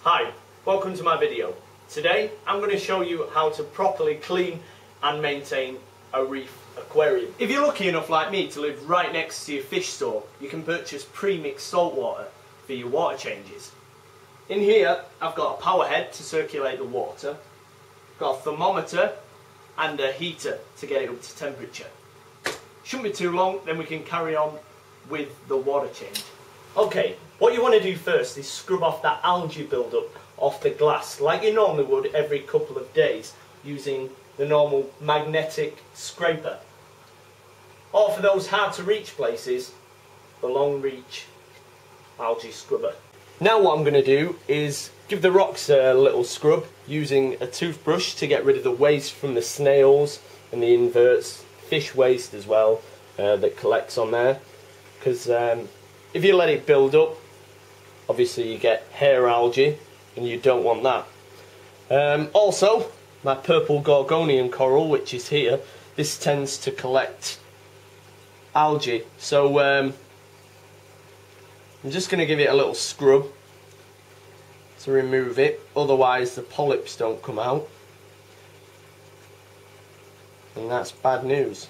Hi, welcome to my video. Today I'm going to show you how to properly clean and maintain a reef aquarium. If you're lucky enough like me to live right next to your fish store, you can purchase pre-mixed salt water for your water changes. In here I've got a power head to circulate the water, got a thermometer and a heater to get it up to temperature. Shouldn't be too long, then we can carry on with the water change. Okay, what you want to do first is scrub off that algae buildup off the glass like you normally would every couple of days using the normal magnetic scraper. Or for those hard to reach places, the long reach algae scrubber. Now what I'm going to do is give the rocks a little scrub using a toothbrush to get rid of the waste from the snails and the inverts, fish waste as well that collects on there, because if you let it build up, obviously you get hair algae and you don't want that. Also, my purple gorgonian coral, which is here, this tends to collect algae, so I'm just going to give it a little scrub to remove it, otherwise the polyps don't come out, and that's bad news.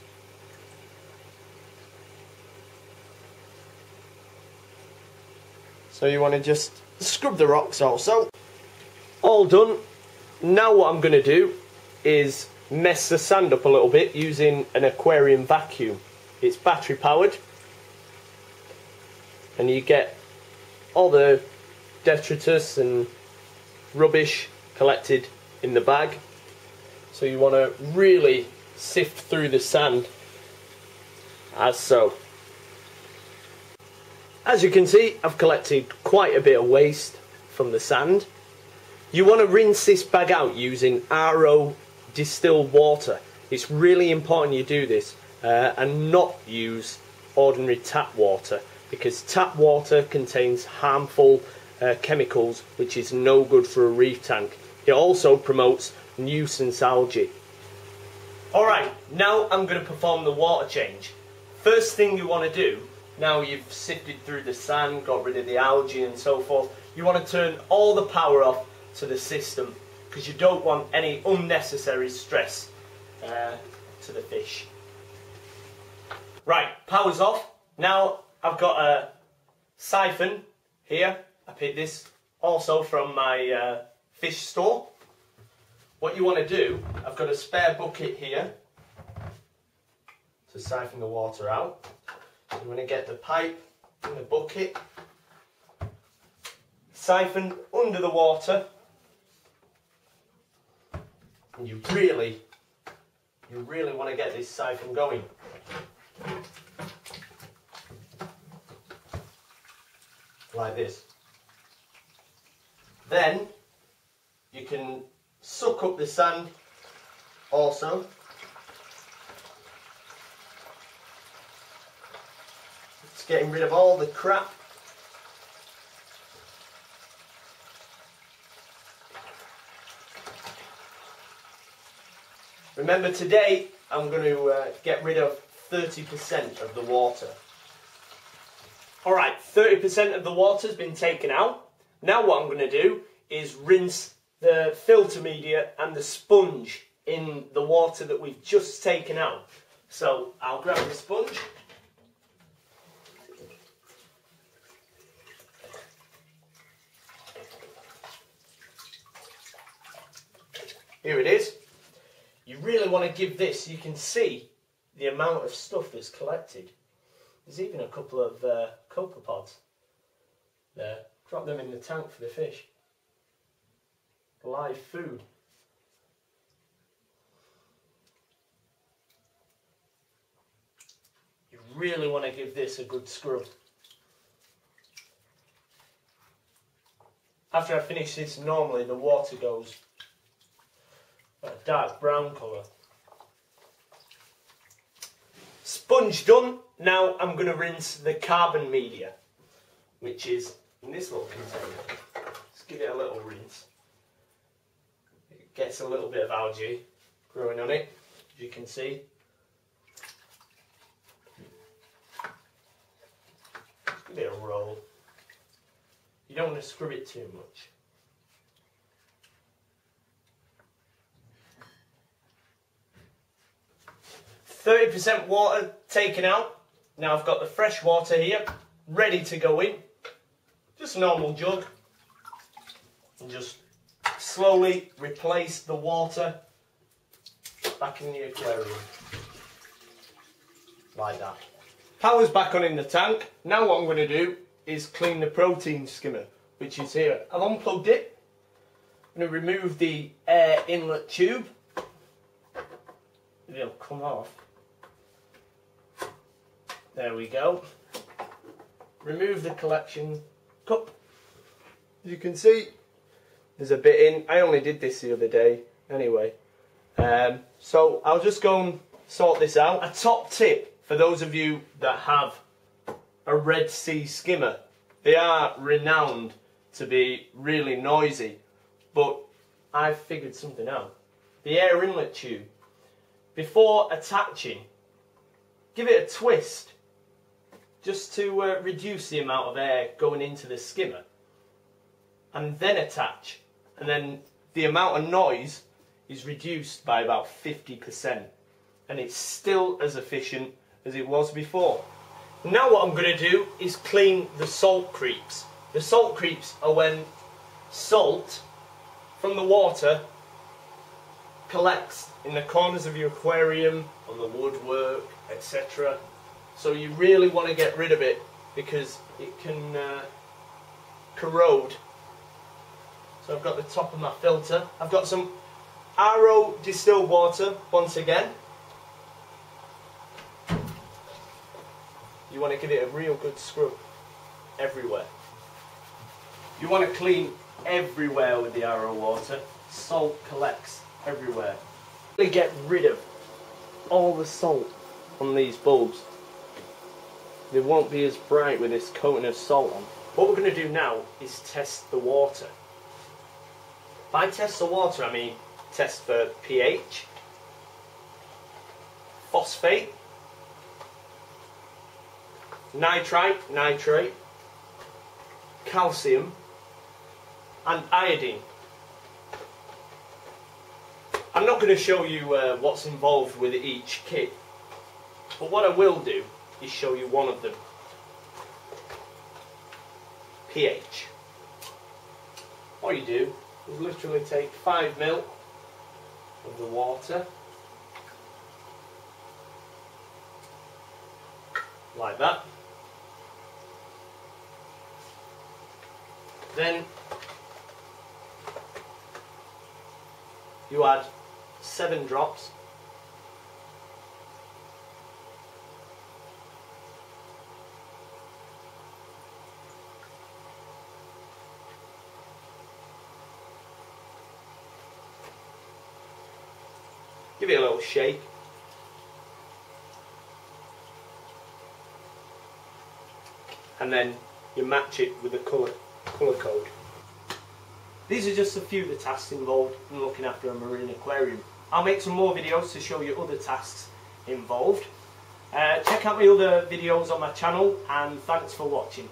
So you want to just scrub the rocks also. All done. Now what I'm going to do is mess the sand up a little bit using an aquarium vacuum. It's battery powered and you get all the detritus and rubbish collected in the bag. So you want to really sift through the sand as so. As you can see, I've collected quite a bit of waste from the sand. You want to rinse this bag out using RO distilled water. It's really important you do this and not use ordinary tap water, because tap water contains harmful chemicals which is no good for a reef tank. It also promotes nuisance algae. Alright, now I'm going to perform the water change. First thing you want to do, now you've sifted through the sand, got rid of the algae and so forth, you want to turn all the power off to the system, because you don't want any unnecessary stress to the fish. Right, power's off. Now I've got a siphon here. I picked this also from my fish store. What you want to do, I've got a spare bucket here to siphon the water out. You want to get the pipe in the bucket, siphon under the water, and you really want to get this siphon going. Like this. Then you can suck up the sand also. It's getting rid of all the crap. Remember, today I'm going to get rid of 30% of the water. Alright, 30% of the water's been taken out. Now what I'm going to do is rinse the filter media and the sponge in the water that we've just taken out. So I'll grab the sponge. Here it is. You really want to give this, you can see the amount of stuff that's collected. There's even a couple of copepods there. Drop them in the tank for the fish. Live food. You really want to give this a good scrub. After I finish this, normally the water goes a dark brown colour. Sponge done. Now I'm going to rinse the carbon media, which is in this little container. Let's give it a little rinse. It gets a little bit of algae growing on it, as you can see. Just give it a roll. You don't want to scrub it too much. 30% water taken out. Now I've got the fresh water here, ready to go in. Just a normal jug. And just slowly replace the water back in the aquarium. Like that. Power's back on in the tank. Now what I'm going to do is clean the protein skimmer, which is here. I've unplugged it. I'm going to remove the air inlet tube. It'll come off. There we go. Remove the collection cup. As you can see, there's a bit in. I only did this the other day anyway. So I'll just go and sort this out. A top tip for those of you that have a Red Sea skimmer. They are renowned to be really noisy, but I've figured something out. The air inlet tube, before attaching, give it a twist just to reduce the amount of air going into the skimmer, and then attach, and then the amount of noise is reduced by about 50%, and it's still as efficient as it was before. Now what I'm going to do is clean the salt creeps. The salt creeps are when salt from the water collects in the corners of your aquarium, on the woodwork, etc. So you really want to get rid of it because it can corrode. So I've got the top of my filter. I've got some RO distilled water once again. You want to give it a real good scrub everywhere. You want to clean everywhere with the RO water. Salt collects everywhere. Really get rid of all the salt on these bulbs. They won't be as bright with this coating of salt on. What we're going to do now is test the water. By test the water, I mean test for pH, phosphate, nitrite, nitrate, calcium and iodine. I'm not going to show you what's involved with each kit, but what I will do is show you one of them. pH. What you do is literally take 5 ml of the water, like that. Then you add 7 drops . Give it a little shake. And then you match it with the colour code. These are just a few of the tasks involved in looking after a marine aquarium. I'll make some more videos to show you other tasks involved. Check out my other videos on my channel, and thanks for watching.